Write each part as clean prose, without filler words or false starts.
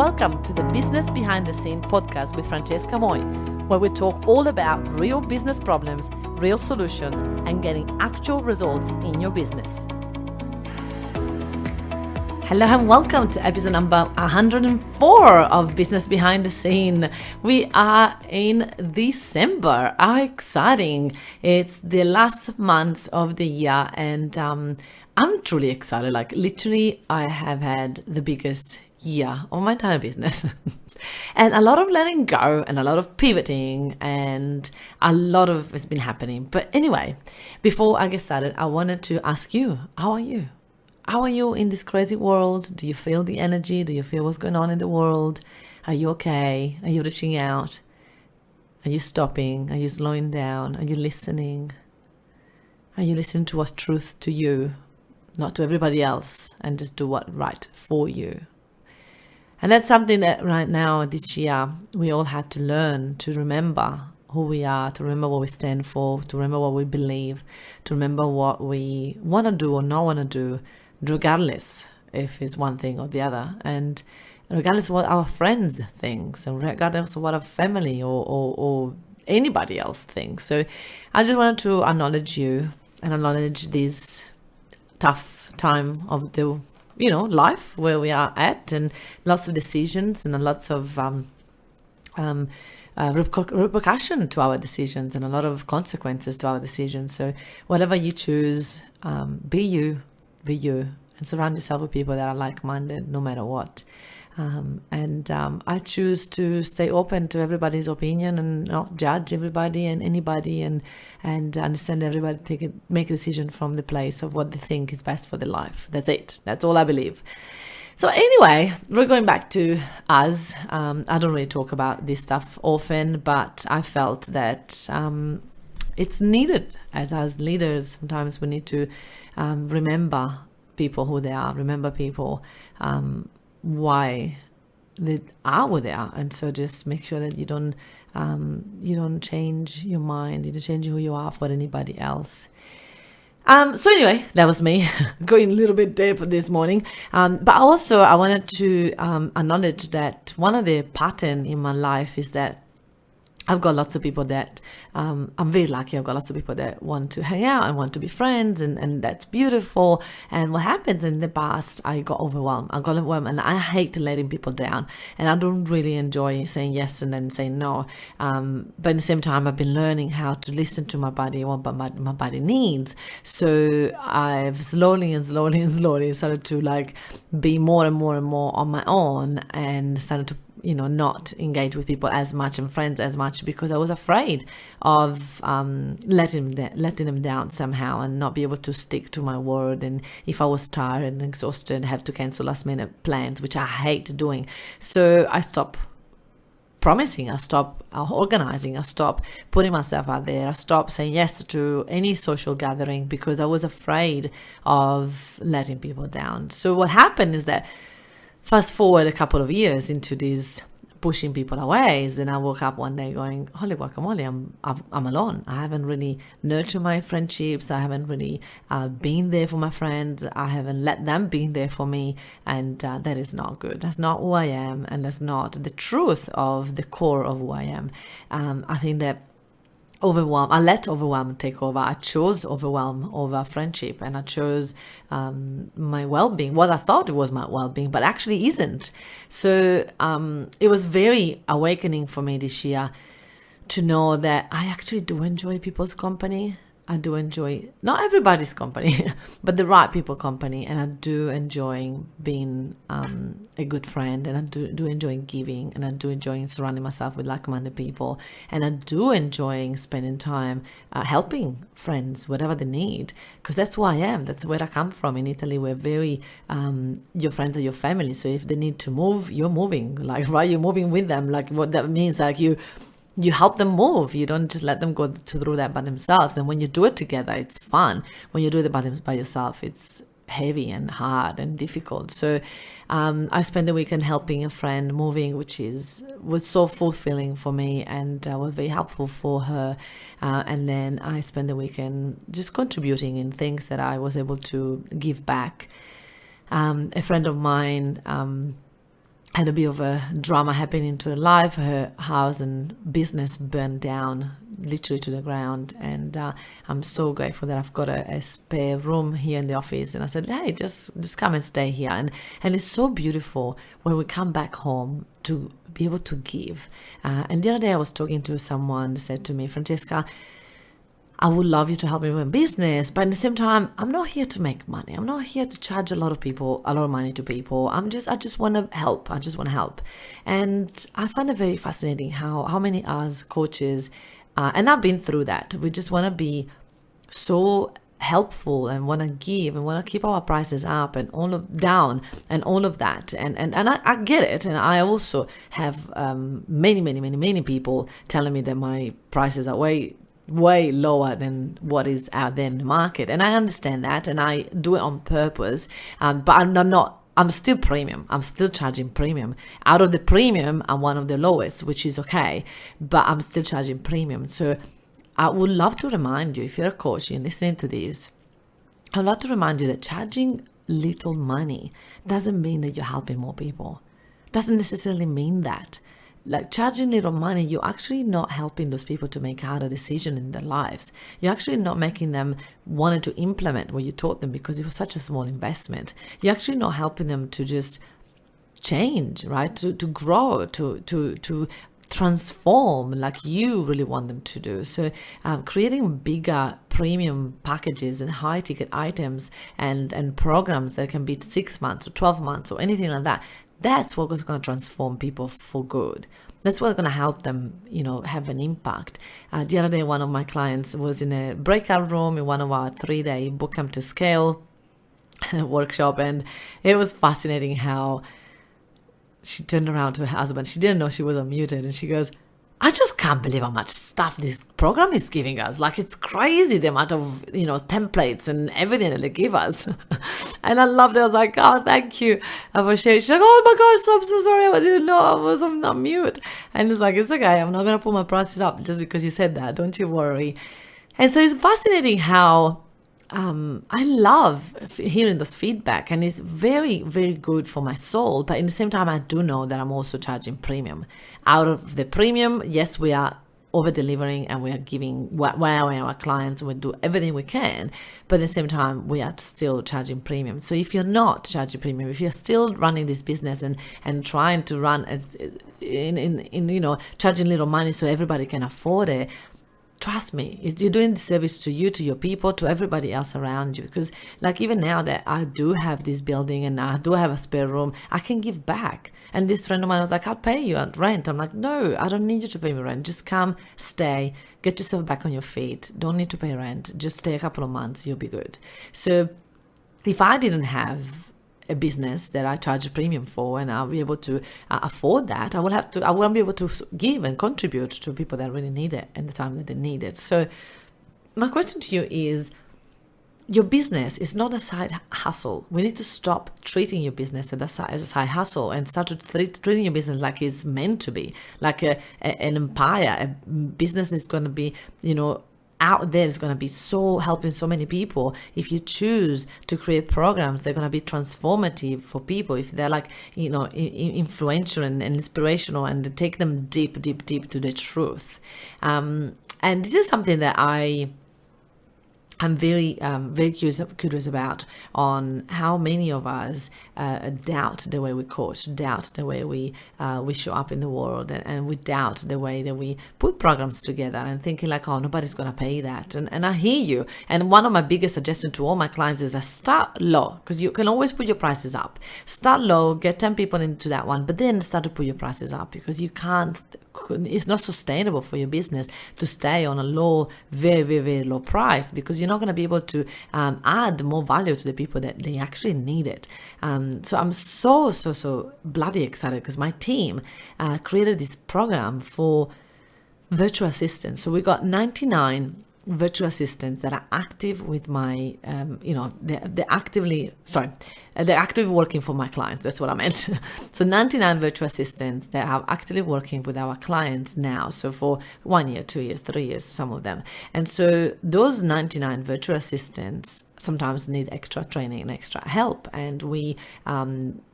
Welcome to the Business Behind the Scene podcast with Francesca Moi, where we talk all about real business problems, real solutions, and getting actual results in your business. Hello and welcome to episode number 104 of Business Behind the Scene. We are in December. How exciting. It's the last month of the year and I'm truly excited. Like literally, I have had the biggest year of my entire business and a lot of letting go and a lot of pivoting and a lot of it's been happening. But anyway, before I get started, I wanted to ask you, how are you? How are you in this crazy world? Do you feel the energy? Do you feel what's going on in the world? Are you okay? Are you reaching out? Are you stopping? Are you slowing down? Are you listening? Are you listening to what's truth to you, not to everybody else, and just do what's right for you? And that's something that right now, this year, we all had to learn to remember who we are, to remember what we stand for, to remember what we believe, to remember what we want to do or not want to do, regardless if it's one thing or the other, and regardless of what our friends think, and regardless of what our family or anybody else thinks. So I just wanted to acknowledge you and acknowledge this tough time of the life where we are at, and lots of decisions and lots of repercussion to our decisions and a lot of consequences to our decisions. So whatever you choose, be you, and surround yourself with people that are like-minded no matter what. I choose to stay open to everybody's opinion and not judge everybody and anybody, and understand everybody make a decision from the place of what they think is best for their life. That's it. That's all I believe. So anyway, we're going back to us. I don't really talk about this stuff often, but I felt that it's needed as leaders. Sometimes we need to remember people who they are, remember people why they are where they are, and so just make sure that you don't change your mind, you don't change who you are for anybody else. So anyway, that was me going a little bit deep this morning. But also I wanted to acknowledge that one of the pattern in my life is that I've got lots of people that, I'm very lucky, I've got lots of people that want to hang out and want to be friends, and that's beautiful. And what happens in the past, I got overwhelmed, and I hate letting people down. And I don't really enjoy saying yes and then saying no. But at the same time, I've been learning how to listen to my body, what my body needs. So I've slowly started to be more and more on my own, and started to not engage with people as much and friends as much, because I was afraid of letting them down somehow and not be able to stick to my word. And if I was tired and exhausted, have to cancel last minute plans, which I hate doing. So I stopped promising, I stopped organizing, I stopped putting myself out there, I stopped saying yes to any social gathering because I was afraid of letting people down. So what happened is that fast forward a couple of years into these pushing people away, then I woke up one day going, holy guacamole, I'm alone. I haven't really nurtured my friendships. I haven't really been there for my friends. I haven't let them be there for me. And that is not good. That's not who I am. And that's not the truth of the core of who I am. I think that I let overwhelm take over. I chose overwhelm over friendship, and I chose my well-being, what I thought it was my well-being, but actually isn't. So it was very awakening for me this year to know that I actually do enjoy people's company. I do enjoy, not everybody's company, but the right people company. And I do enjoy being a good friend, and I do enjoy giving, and I do enjoy surrounding myself with like-minded people. And I do enjoy spending time helping friends, whatever they need, because that's who I am. That's where I come from. In Italy, we're very, your friends are your family. So if they need to move, you're moving. Right? You're moving with them. What that means, you help them move. You don't just let them go through that by themselves. And when you do it together, it's fun. When you do it by yourself, it's heavy and hard and difficult. So I spent the weekend helping a friend moving, which was so fulfilling for me, and was very helpful for her. And then I spent the weekend just contributing in things that I was able to give back. A friend of mine had a bit of a drama happening to her life. Her house and business burned down literally to the ground, and I'm so grateful that I've got a spare room here in the office. And I said, hey, just come and stay here. And it's so beautiful when we come back home to be able to give. And the other day I was talking to someone that said to me, Francesca, I would love you to help me with business, but at the same time, I'm not here to make money. I'm not here to charge a lot of money to people. I just want to help. I just want to help. And I find it very fascinating how many us coaches, and I've been through that. We just want to be so helpful and want to give and want to keep our prices up and all of that. And I get it. And I also have many people telling me that my prices are way lower than what is out there in the market, and I understand that, and I do it on purpose, but I'm still premium. I'm still charging premium. Out of the premium, I'm one of the lowest, which is okay, but I'm still charging premium. So I would love to remind you, if you're a coach and listening to this, I'd love to remind you that charging little money doesn't mean that you're helping more people. Doesn't necessarily mean that. Like, charging little money, you're actually not helping those people to make harder decisions in their lives. You're actually not making them want to implement what you taught them because it was such a small investment. You're actually not helping them to just change, right? To grow, to transform like you really want them to do. So creating bigger premium packages and high ticket items and programs that can be 6 months or 12 months or anything like that, that's what's going to transform people for good. That's what's going to help them, have an impact. The other day, one of my clients was in a breakout room in one of our 3-day Bootcamp to Scale workshop, and it was fascinating how she turned around to her husband. She didn't know she was unmuted, and she goes, I just can't believe how much stuff this program is giving us. Like, it's crazy the amount of, templates and everything that they give us. And I loved it. I was like, oh, thank you for sharing. She's like, oh my gosh, I'm so sorry. I didn't know I was on mute. And it's like, it's okay. I'm not going to put my prices up just because you said that. Don't you worry. And so it's fascinating how I love hearing this feedback, and it's very, very good for my soul. But in the same time, I do know that I'm also charging premium. Out of the premium, yes, we are over delivering and we are giving our clients, we do everything we can, but at the same time, we are still charging premium. So if you're not charging premium, if you're still running this business and trying to run in charging little money so everybody can afford it, trust me, you're doing the service to you, to your people, to everybody else around you. Because like, even now that I do have this building and I do have a spare room, I can give back. And this friend of mine was like, I'll pay you rent. I'm like, no, I don't need you to pay me rent. Just come, stay, get yourself back on your feet. Don't need to pay rent. Just stay a couple of months. You'll be good. So if I didn't have a business that I charge a premium for, and I'll be able to afford that, I won't be able to give and contribute to people that really need it at the time that they need it. So my question to you is, your business is not a side hustle. We need to stop treating your business as a side hustle and start treating your business like it's meant to be, like an empire. A business is going to be, out there is going to be so helping so many people. If you choose to create programs, they're going to be transformative for people. If they're like, influential and inspirational, and take them deep to the truth. And this is something that I'm very curious about, on how many of us doubt the way we coach, doubt the way we show up in the world, and we doubt the way that we put programs together, and thinking like, oh, nobody's going to pay that. And I hear you. And one of my biggest suggestions to all my clients is start low, because you can always put your prices up. Start low, get 10 people into that one, but then start to put your prices up, because you can't. It's not sustainable for your business to stay on a low, very, very, very low price, because you're not going to be able to add more value to the people that they actually need it. So I'm so bloody excited, because my team created this program for virtual assistants. So we got 99 virtual assistants that are active with my, they're actively working for my clients. That's what I meant. So 99 virtual assistants that are actively working with our clients now. So for 1 year, 2 years, 3 years, some of them. And so those 99 virtual assistants sometimes need extra training and extra help. And we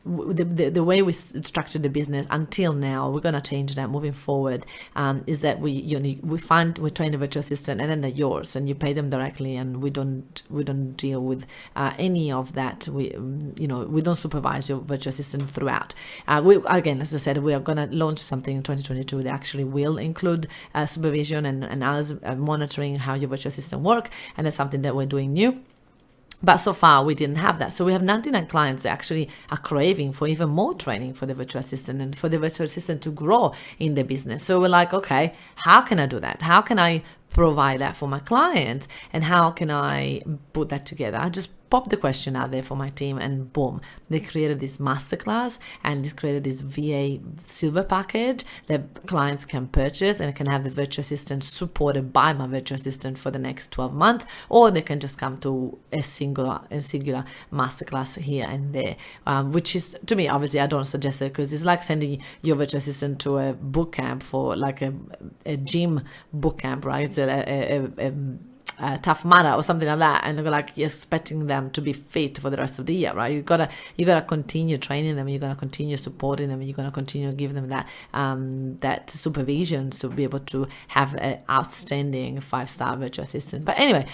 the way we structure the business until now, we're going to change that moving forward, is that we train the virtual assistant and then they're yours and you pay them directly, and we don't deal with any of that. We don't supervise your virtual assistant throughout. Again, as I said, we are going to launch something in 2022 that actually will include supervision and us monitoring how your virtual assistant work, and that's something that we're doing new. But so far, we didn't have that. So we have 99 clients that actually are craving for even more training for the virtual assistant and for the virtual assistant to grow in the business. So we're like, okay, how can I do that? How can I provide that for my clients? And how can I put that together? I just popped the question out there for my team, and boom, they created this masterclass and they created this VA silver package that clients can purchase and can have the virtual assistant supported by my virtual assistant for the next 12 months, or they can just come to a singular masterclass here and there, which is, to me, obviously I don't suggest it, because it's like sending your virtual assistant to a boot camp, for like a gym boot camp, right? It's a Tough Mudder or something like that, and they're like, you're expecting them to be fit for the rest of the year, right? You gotta continue training them, you're gonna continue supporting them, you're gonna continue giving them that supervision to be able to have an outstanding 5-star virtual assistant. But anyway,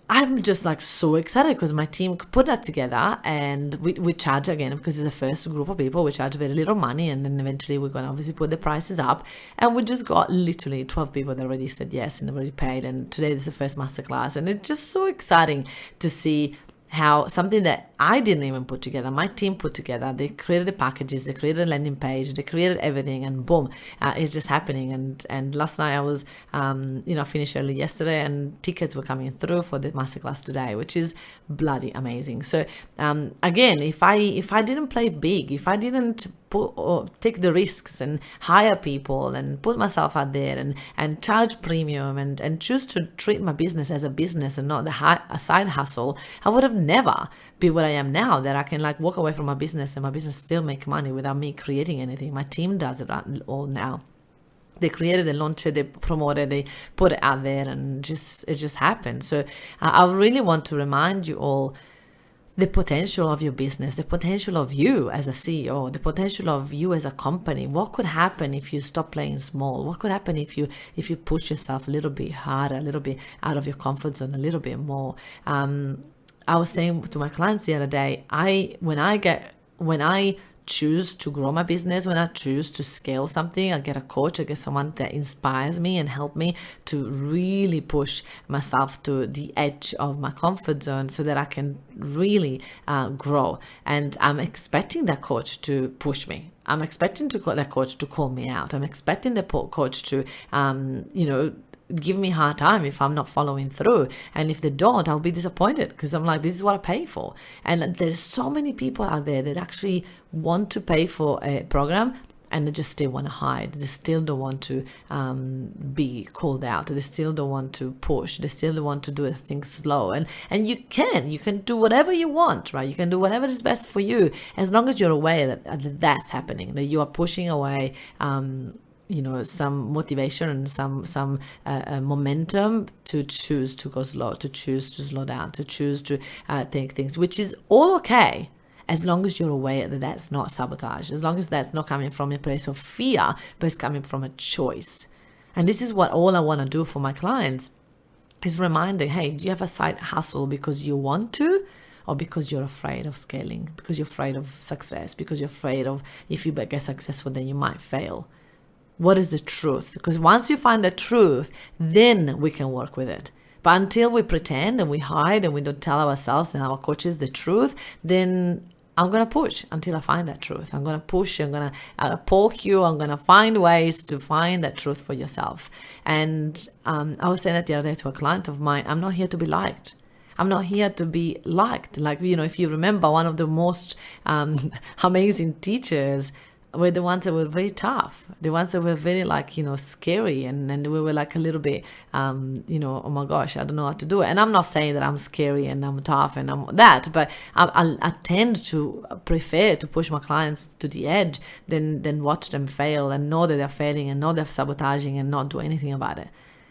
I'm just like so excited because my team put that together, and we charge, again, because it's the first group of people, we charge very little money, and then eventually we're going to obviously put the prices up, and we just got literally 12 people that already said yes and already paid, and today is the first masterclass, and it's just so exciting to see how something that I didn't even put together, my team put together. They created the packages, they created a landing page, they created everything, and boom, it's just happening. And last night I was, finished early yesterday, and tickets were coming through for the masterclass today, which is bloody amazing. So again, if I didn't play big, if I didn't take the risks and hire people and put myself out there and charge premium and choose to treat my business as a business and not a side hustle, I would have never be what I am now, that I can like walk away from my business and my business still make money without me creating anything. My team does it all now. They created, they launched it, they promoted, they put it out there, and it just happened. So I really want to remind you all the potential of your business, the potential of you as a CEO, the potential of you as a company. What could happen if you stop playing small? What could happen if you push yourself a little bit harder, a little bit out of your comfort zone, a little bit more? I was saying to my clients the other day, when I choose to grow my business, when I choose to scale something, I get a coach, I get someone that inspires me and help me to really push myself to the edge of my comfort zone so that I can really grow. And I'm expecting that coach to push me. I'm expecting that coach to call me out. I'm expecting the coach to, give me a hard time if I'm not following through. And if they don't, I'll be disappointed, because I'm like, this is what I pay for. And there's so many people out there that actually want to pay for a program and they just still want to hide. They still don't want to be called out. They still don't want to push. They still don't want to do things slow. And you can do whatever you want, right? You can do whatever is best for you, as long as you're aware that that's happening, that you are pushing away some motivation and some momentum to choose to go slow, to choose to slow down, to choose to take things, which is all okay, as long as you're aware that that's not sabotage, as long as that's not coming from a place of fear, but it's coming from a choice. And this is what all I want to do for my clients, is reminding, hey, do you have a side hustle because you want to, or because you're afraid of scaling, because you're afraid of success, because you're afraid of, if you get successful, then you might fail? What is the truth? Because once you find the truth, then we can work with it. But until we pretend and we hide and we don't tell ourselves and our coaches the truth, then I'm going to push until I find that truth. I'm going to push, I'm going to poke you, I'm going to find ways to find that truth for yourself. And I was saying that the other day to a client of mine, I'm not here to be liked. I'm not here to be liked. Like, if you remember, one of the most amazing teachers were the ones that were very tough, the ones that were very scary, and we were like a little bit, oh my gosh, I don't know how to do it. And I'm not saying that I'm scary and I'm tough and I'm that, but I tend to prefer to push my clients to the edge than watch them fail and know that they're failing and know they're sabotaging and not do anything about it.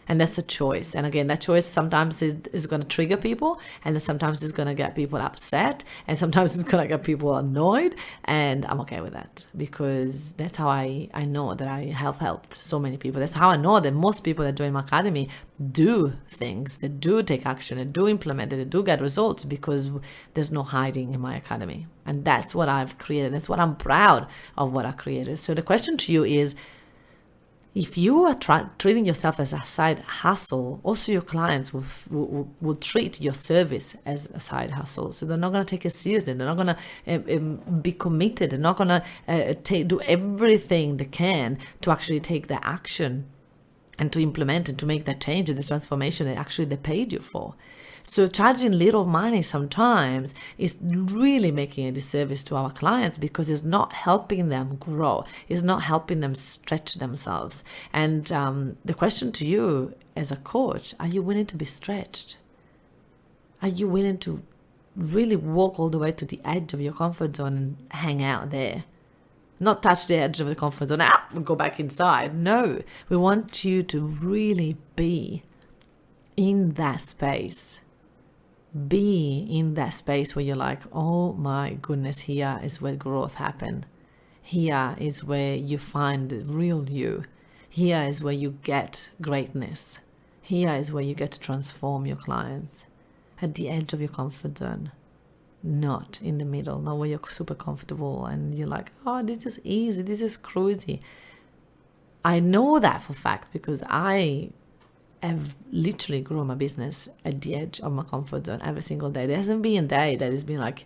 And that's a choice. And again, that choice sometimes is going to trigger people, and then sometimes it's going to get people upset, and sometimes it's going to get people annoyed. And I'm okay with that, because that's how I know that I have helped so many people. That's how I know that most people that join my academy do things, they do take action, they do implement it, they do get results, because there's no hiding in my academy. And that's what I've created. That's what I'm proud of, what I created. So the question to you is, if you are treating yourself as a side hustle, also your clients will treat your service as a side hustle. So they're not going to take it seriously. They're not going to be committed. They're not going to do everything they can to actually take the action and to implement and to make that change and the transformation that actually they paid you for. So charging little money sometimes is really making a disservice to our clients, because it's not helping them grow. It's not helping them stretch themselves. And the question to you as a coach, are you willing to be stretched? Are you willing to really walk all the way to the edge of your comfort zone and hang out there? Not touch the edge of the comfort zone, go back inside. No, we want you to really be in that space. Be in that space where you're like, oh my goodness, here is where growth happens. Here is where you find the real you. Here is where you get greatness. Here is where you get to transform your clients. At the edge of your comfort zone. Not in the middle, not where you're super comfortable and you're like, oh, this is easy, this is cruisy. I know that for a fact, because I have literally grown my business at the edge of my comfort zone every single day. There hasn't been a day that has been like,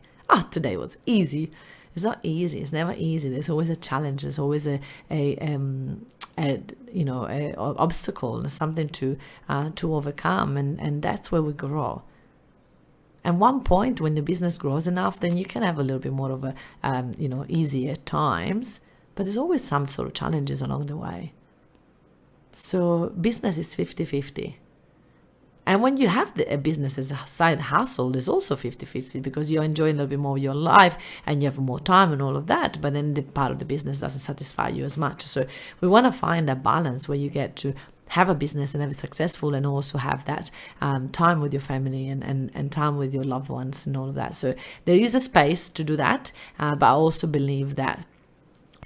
today was easy. It's not easy. It's never easy. There's always a challenge. There's always a obstacle, something to overcome, and that's where we grow. And one point, when the business grows enough, then you can have a little bit more of a easier times, but there's always some sort of challenges along the way. So business is 50-50. And when you have a business as a side hustle, there's also 50-50, because you're enjoying a little bit more of your life and you have more time and all of that, but then the part of the business doesn't satisfy you as much. So we want to find that balance where you get to have a business and have it successful, and also have that time with your family and time with your loved ones and all of that. So there is a space to do that, but I also believe that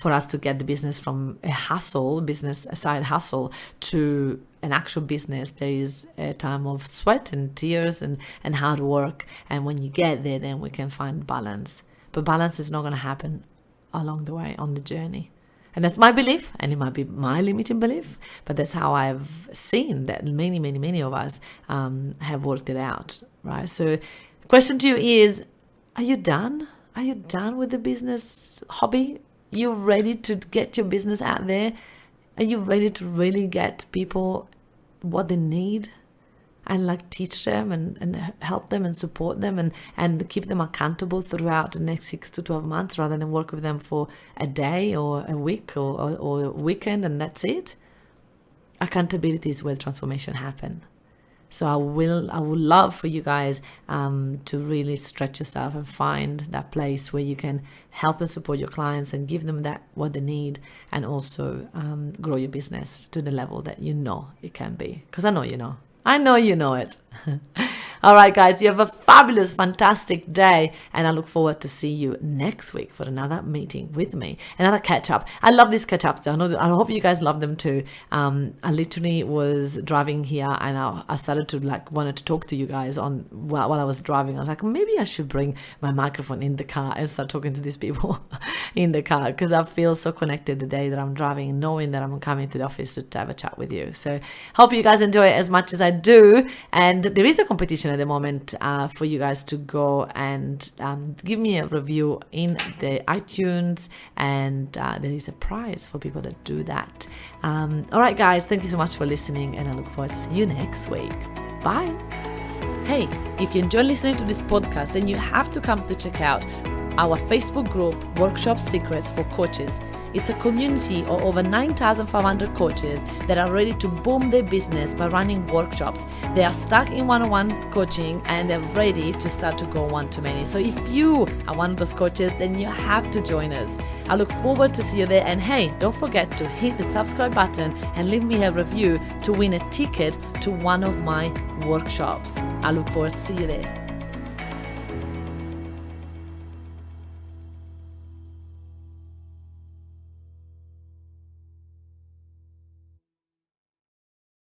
for us to get the business from a side hustle, to an actual business, there is a time of sweat and tears and hard work. And when you get there, then we can find balance. But balance is not going to happen along the way on the journey. And that's my belief, and it might be my limiting belief, but that's how I've seen that many of us have worked it out, right? So the question to you is, are you done? Are you done with the business hobby? You ready to get your business out there? Are you ready to really get people what they need? And like teach them and help them and support them and keep them accountable throughout the next 6 to 12 months, rather than work with them for a day or a week or a weekend and that's it. Accountability is where transformation happens. So I would love for you guys to really stretch yourself and find that place where you can help and support your clients and give them that what they need, and also grow your business to the level that you know it can be. Because I know you know. I know you know it. All right, guys, you have a fabulous, fantastic day, and I look forward to see you next week for another meeting with me, another catch-up. I love these catch-ups. I hope you guys love them too. I literally was driving here, and I started to wanted to talk to you guys while I was driving. I was like, maybe I should bring my microphone in the car and start talking to these people in the car, because I feel so connected the day that I'm driving, knowing that I'm coming to the office to have a chat with you. So hope you guys enjoy it as much as I do. And there is a competition at the moment for you guys to go and give me a review in the iTunes, and there is a prize for people that do that. All right, guys, thank you so much for listening, and I look forward to see you next week. Bye. Hey, if you enjoy listening to this podcast, then you have to come to check out our Facebook group, Workshop Secrets for Coaches. It's a community of over 9,500 coaches that are ready to boom their business by running workshops. They are stuck in one-on-one coaching and they're ready to start to go one-to-many. So if you are one of those coaches, then you have to join us. I look forward to see you there. And hey, don't forget to hit the subscribe button and leave me a review to win a ticket to one of my workshops. I look forward to see you there.